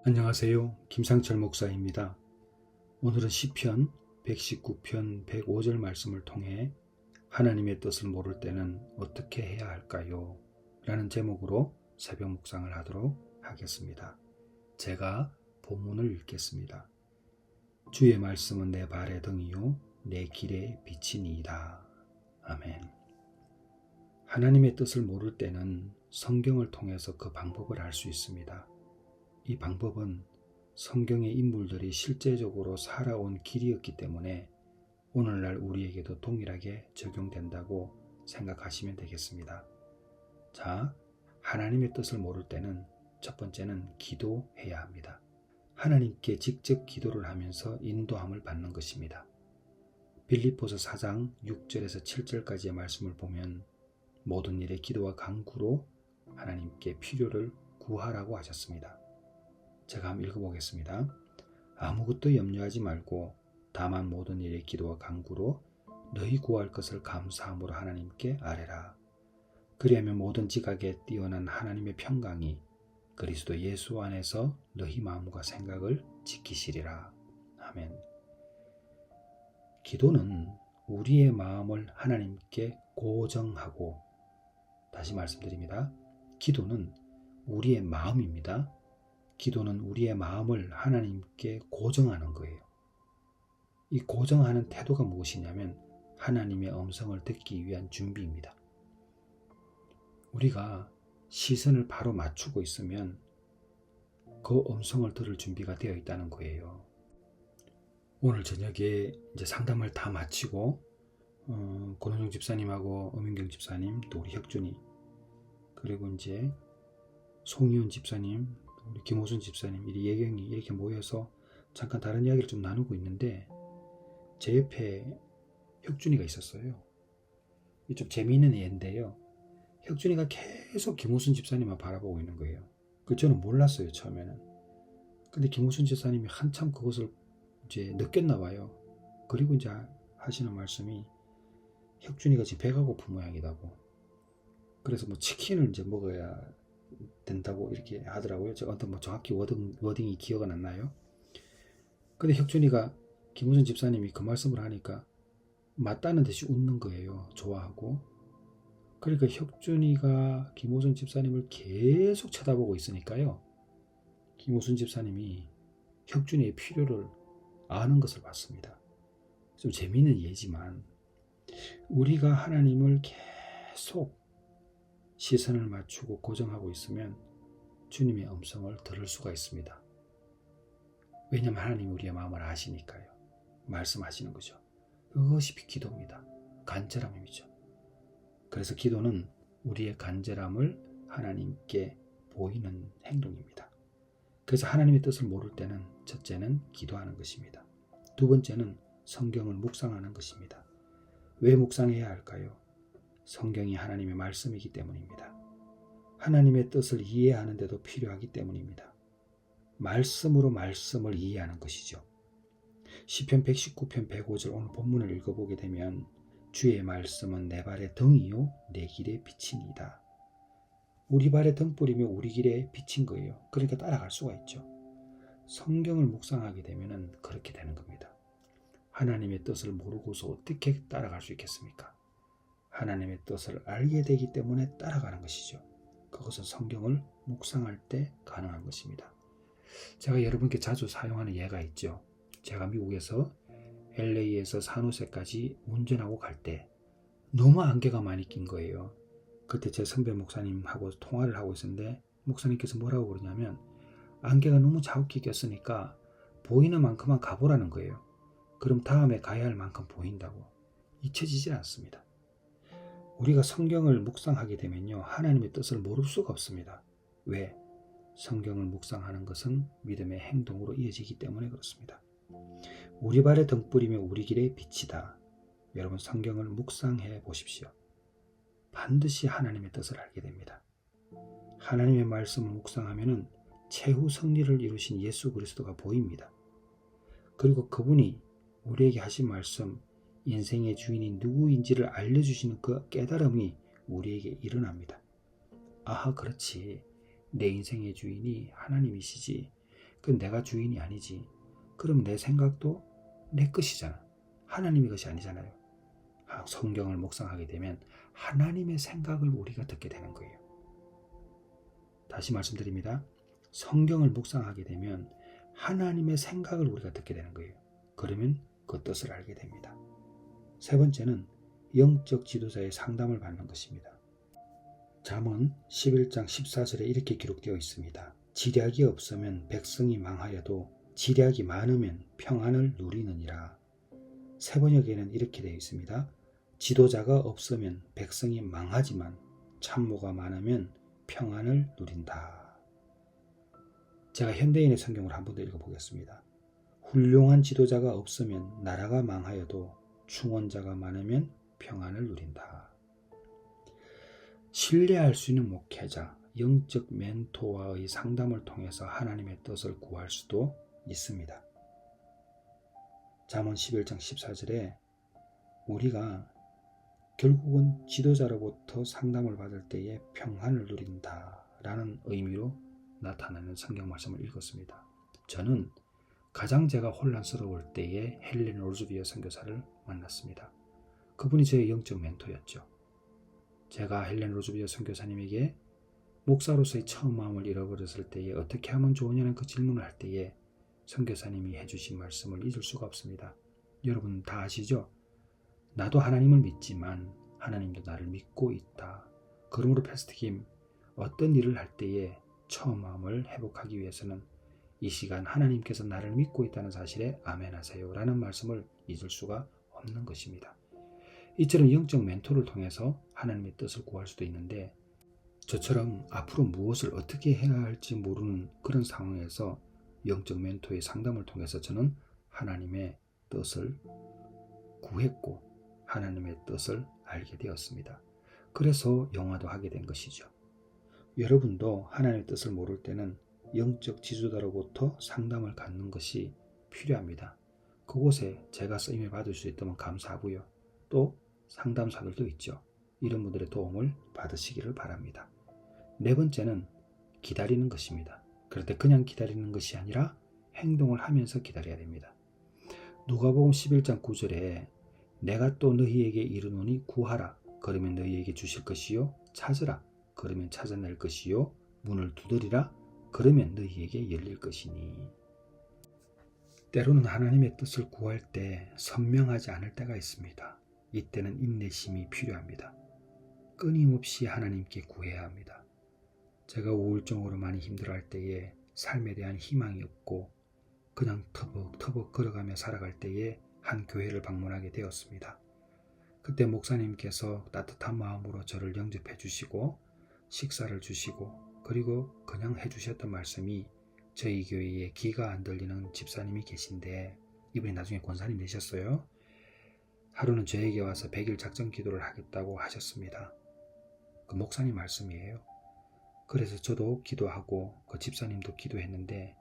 안녕하세요. 김상철 목사입니다. 오늘은 시편 119편 105절 말씀을 통해 하나님의 뜻을 모를 때는 어떻게 해야 할까요? 라는 제목으로 새벽 묵상을 하도록 하겠습니다. 제가 본문을 읽겠습니다. 주의 말씀은 내 발의 등이요 내 길의 빛이니이다. 아멘. 하나님의 뜻을 모를 때는 성경을 통해서 그 방법을 알 수 있습니다. 이 방법은 성경의 인물들이 실제적으로 살아온 길이었기 때문에 오늘날 우리에게도 동일하게 적용된다고 생각하시면 되겠습니다. 자, 하나님의 뜻을 모를 때는 첫 번째는 기도해야 합니다. 하나님께 직접 기도를 하면서 인도함을 받는 것입니다. 빌립보서 4장 6절에서 7절까지의 말씀을 보면 모든 일에 기도와 간구로 하나님께 필요를 구하라고 하셨습니다. 제가 한번 읽어보겠습니다. 아무것도 염려하지 말고 다만 모든 일에 기도와 간구로 너희 구할 것을 감사함으로 하나님께 아뢰라. 그리하면 모든 지각에 뛰어난 하나님의 평강이 그리스도 예수 안에서 너희 마음과 생각을 지키시리라. 아멘. 기도는 우리의 마음을 하나님께 고정하고, 다시 말씀드립니다. 기도는 우리의 마음입니다. 기도는 우리의 마음을 하나님께 고정하는 거예요. 이 고정하는 태도가 무엇이냐면 하나님의 음성을 듣기 위한 준비입니다. 우리가 시선을 바로 맞추고 있으면 그 음성을 들을 준비가 되어 있다는 거예요. 오늘 저녁에 이제 상담을 다 마치고 권은영 집사님하고 엄인경 집사님, 또 우리 혁준이, 그리고 이제 송희원 집사님, 우리 김호순 집사님, 예경이 이렇게 모여서 잠깐 다른 이야기를 좀 나누고 있는데 제 옆에 혁준이가 있었어요. 좀 재미있는 애인데요. 혁준이가 계속 김호순 집사님만 바라보고 있는 거예요. 저는 몰랐어요, 처음에는. 근데 김호순 집사님이 한참 그것을 이제 느꼈나 봐요. 그리고 이제 하시는 말씀이 혁준이가 지금 배가 고픈 모양이라고. 그래서 뭐 치킨을 이제 먹어야 된다고 이렇게 하더라고요. 어떤 뭐 정확히 워딩이 기억은 안 나요. 근데 혁준이가 김우선 집사님이 그 말씀을 하니까 맞다는 듯이 웃는 거예요. 좋아하고. 그러니까 혁준이가 김우선 집사님을 계속 쳐다보고 있으니까요. 김우선 집사님이 혁준이의 필요를 아는 것을 봤습니다. 좀 재미있는 예지만 우리가 하나님을 계속 시선을 맞추고 고정하고 있으면 주님의 음성을 들을 수가 있습니다. 왜냐하면 하나님이 우리의 마음을 아시니까요. 말씀하시는 거죠. 그것이 기도입니다. 간절함이죠. 그래서 기도는 우리의 간절함을 하나님께 보이는 행동입니다. 그래서 하나님의 뜻을 모를 때는 첫째는 기도하는 것입니다. 두 번째는 성경을 묵상하는 것입니다. 왜 묵상해야 할까요? 성경이 하나님의 말씀이기 때문입니다. 하나님의 뜻을 이해하는 데도 필요하기 때문입니다. 말씀으로 말씀을 이해하는 것이죠. 시편 119편 105절 오늘 본문을 읽어보게 되면 주의 말씀은 내 발의 등이요 내 길의 빛이니이다. 우리 발의 등불이며 우리 길의 빛인 거예요. 그러니까 따라갈 수가 있죠. 성경을 묵상하게 되면 그렇게 되는 겁니다. 하나님의 뜻을 모르고서 어떻게 따라갈 수 있겠습니까? 하나님의 뜻을 알게 되기 때문에 따라가는 것이죠. 그것은 성경을 묵상할 때 가능한 것입니다. 제가 여러분께 자주 사용하는 예가 있죠. 제가 미국에서 LA에서 산호세까지 운전하고 갈 때 너무 안개가 많이 낀 거예요. 그때 제 선배 목사님하고 통화를 하고 있었는데 목사님께서 뭐라고 그러냐면 안개가 너무 자욱히 꼈으니까 보이는 만큼만 가보라는 거예요. 그럼 다음에 가야 할 만큼 보인다고. 잊혀지지 않습니다. 우리가 성경을 묵상하게 되면요, 하나님의 뜻을 모를 수가 없습니다. 왜? 성경을 묵상하는 것은 믿음의 행동으로 이어지기 때문에 그렇습니다. 우리 발의 등불이며 우리 길의 빛이다. 여러분 성경을 묵상해 보십시오. 반드시 하나님의 뜻을 알게 됩니다. 하나님의 말씀을 묵상하면 최후 승리를 이루신 예수 그리스도가 보입니다. 그리고 그분이 우리에게 하신 말씀, 인생의 주인이 누구인지를 알려주시는 그 깨달음이 우리에게 일어납니다. 아하, 그렇지. 내 인생의 주인이 하나님이시지. 그건 내가 주인이 아니지. 그럼 내 생각도 내 것이잖아. 하나님의 것이 아니잖아요. 성경을 묵상하게 되면 하나님의 생각을 우리가 듣게 되는 거예요. 다시 말씀드립니다. 성경을 묵상하게 되면 하나님의 생각을 우리가 듣게 되는 거예요. 그러면 그 뜻을 알게 됩니다. 세 번째는 영적 지도자의 상담을 받는 것입니다. 잠언 11장 14절에 이렇게 기록되어 있습니다. 지략이 없으면 백성이 망하여도 지략이 많으면 평안을 누리느니라. 새 번역에는 이렇게 되어 있습니다. 지도자가 없으면 백성이 망하지만 참모가 많으면 평안을 누린다. 제가 현대인의 성경을 한 번 더 읽어보겠습니다. 훌륭한 지도자가 없으면 나라가 망하여도 충원자가 많으면 평안을 누린다. 신뢰할 수 있는 목회자, 영적 멘토와의 상담을 통해서 하나님의 뜻을 구할 수도 있습니다. 잠언 11장 14절에 우리가 결국은 지도자로부터 상담을 받을 때에 평안을 누린다 라는 의미로 나타나는 성경 말씀을 읽었습니다. 저는 가장 제가 혼란스러울 때에 헬렌 로즈비어 선교사를 만났습니다. 그분이 저의 영적 멘토였죠. 제가 헬렌 로즈비어 선교사님에게 목사로서의 처음 마음을 잃어버렸을 때에 어떻게 하면 좋으냐는 그 질문을 할 때에 선교사님이 해주신 말씀을 잊을 수가 없습니다. 여러분 다 아시죠? 나도 하나님을 믿지만 하나님도 나를 믿고 있다. 그러므로 패스트김 어떤 일을 할 때에 처음 마음을 회복하기 위해서는 이 시간 하나님께서 나를 믿고 있다는 사실에 아멘하세요 라는 말씀을 잊을 수가 없는 것입니다. 이처럼 영적 멘토를 통해서 하나님의 뜻을 구할 수도 있는데 저처럼 앞으로 무엇을 어떻게 해야 할지 모르는 그런 상황에서 영적 멘토의 상담을 통해서 저는 하나님의 뜻을 구했고 하나님의 뜻을 알게 되었습니다. 그래서 영화도 하게 된 것이죠. 여러분도 하나님의 뜻을 모를 때는 영적 지도자로부터 상담을 갖는 것이 필요합니다. 그곳에 제가 쓰임을 받을 수 있다면 감사하고요. 또 상담사들도 있죠. 이런 분들의 도움을 받으시기를 바랍니다. 네 번째는 기다리는 것입니다. 그럴 때 그냥 기다리는 것이 아니라 행동을 하면서 기다려야 됩니다. 누가복음 11장 9절에 내가 또 너희에게 이르노니 구하라 그러면 너희에게 주실 것이요 찾으라 그러면 찾아낼 것이요 문을 두드리라 그러면 너희에게 열릴 것이니. 때로는 하나님의 뜻을 구할 때 선명하지 않을 때가 있습니다. 이때는 인내심이 필요합니다. 끊임없이 하나님께 구해야 합니다. 제가 우울증으로 많이 힘들어할 때에 삶에 대한 희망이 없고 그냥 터벅터벅 걸어가며 살아갈 때에 한 교회를 방문하게 되었습니다. 그때 목사님께서 따뜻한 마음으로 저를 영접해 주시고 식사를 주시고 그리고 그냥 해주셨던 말씀이 저희 교회에 귀가 안 들리는 집사님이 계신데 이분이 나중에 권사님 되셨어요. 하루는 저에게 와서 100일 작전 기도를 하겠다고 하셨습니다. 그 목사님 말씀이에요. 그래서 저도 기도하고 그 집사님도 기도했는데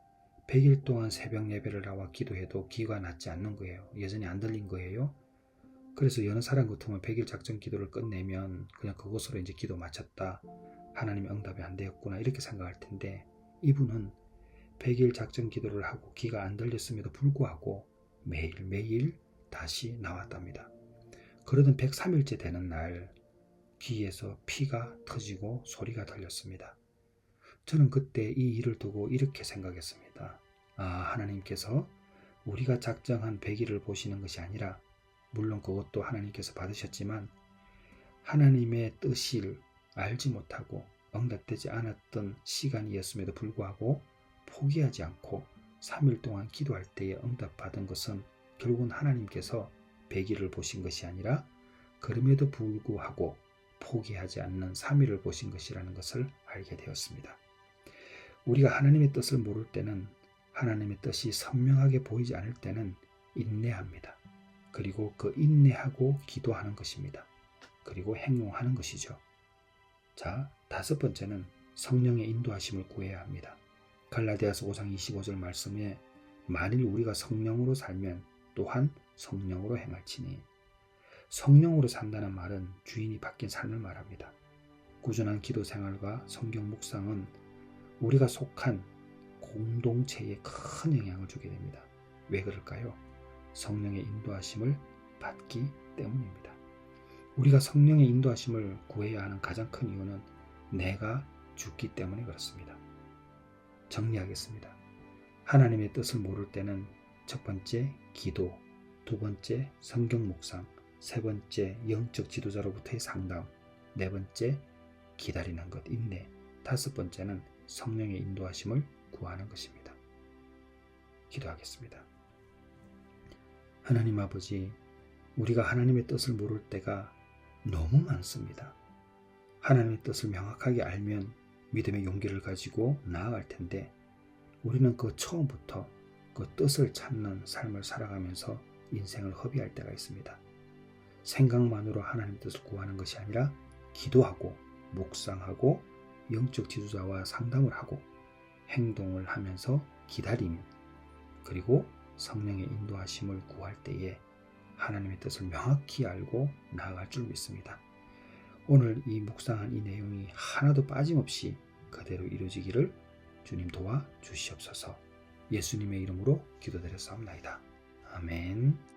100일 동안 새벽 예배를 나와 기도해도 귀가 낫지 않는 거예요. 여전히 안 들린 거예요. 그래서 여느 사람 같으면 100일 작전 기도를 끝내면 그냥 그것으로 이제 기도 마쳤다. 하나님의 응답이 안 되었구나 이렇게 생각할 텐데 이분은 100일 작전 기도를 하고 귀가 안 들렸음에도 불구하고 매일매일 다시 나왔답니다. 그러던 103일째 되는 날 귀에서 피가 터지고 소리가 들렸습니다. 저는 그때 이 일을 두고 이렇게 생각했습니다. 하나님께서 우리가 작정한 100일을 보시는 것이 아니라 물론 그것도 하나님께서 받으셨지만 하나님의 뜻을 알지 못하고 응답되지 않았던 시간이었음에도 불구하고 포기하지 않고 3일 동안 기도할 때에 응답받은 것은 결국은 하나님께서 100일을 보신 것이 아니라 그럼에도 불구하고 포기하지 않는 3일을 보신 것이라는 것을 알게 되었습니다. 우리가 하나님의 뜻을 모를 때는 하나님의 뜻이 선명하게 보이지 않을 때는 인내합니다. 그리고 그 인내하고 기도하는 것입니다. 그리고 행동하는 것이죠. 자, 다섯 번째는 성령의 인도하심을 구해야 합니다. 갈라디아서 5장 25절 말씀에 만일 우리가 성령으로 살면 또한 성령으로 행할지니. 성령으로 산다는 말은 주인이 바뀐 삶을 말합니다. 꾸준한 기도 생활과 성경 묵상은 우리가 속한 공동체에 큰 영향을 주게 됩니다. 왜 그럴까요? 성령의 인도하심을 받기 때문입니다. 우리가 성령의 인도하심을 구해야 하는 가장 큰 이유는 내가 죽기 때문에 그렇습니다. 정리하겠습니다. 하나님의 뜻을 모를 때는 첫 번째 기도, 두 번째 성경 묵상, 세 번째 영적 지도자로부터의 상담, 네 번째 기다리는 것, 인내, 다섯 번째는 성령의 인도하심을 구하는 것입니다. 기도하겠습니다. 하나님 아버지, 우리가 하나님의 뜻을 모를 때가 너무 많습니다. 하나님의 뜻을 명확하게 알면 믿음의 용기를 가지고 나아갈 텐데 우리는 그 처음부터 그 뜻을 찾는 삶을 살아가면서 인생을 허비할 때가 있습니다. 생각만으로 하나님의 뜻을 구하는 것이 아니라 기도하고 묵상하고 영적 지도자와 상담을 하고 행동을 하면서 기다림, 그리고 성령의 인도하심을 구할 때에 하나님의 뜻을 명확히 알고 나아갈 줄 믿습니다. 오늘 이 묵상한 이 내용이 하나도 빠짐없이 그대로 이루어지기를 주님 도와 주시옵소서. 예수님의 이름으로 기도드렸사옵나이다. 아멘.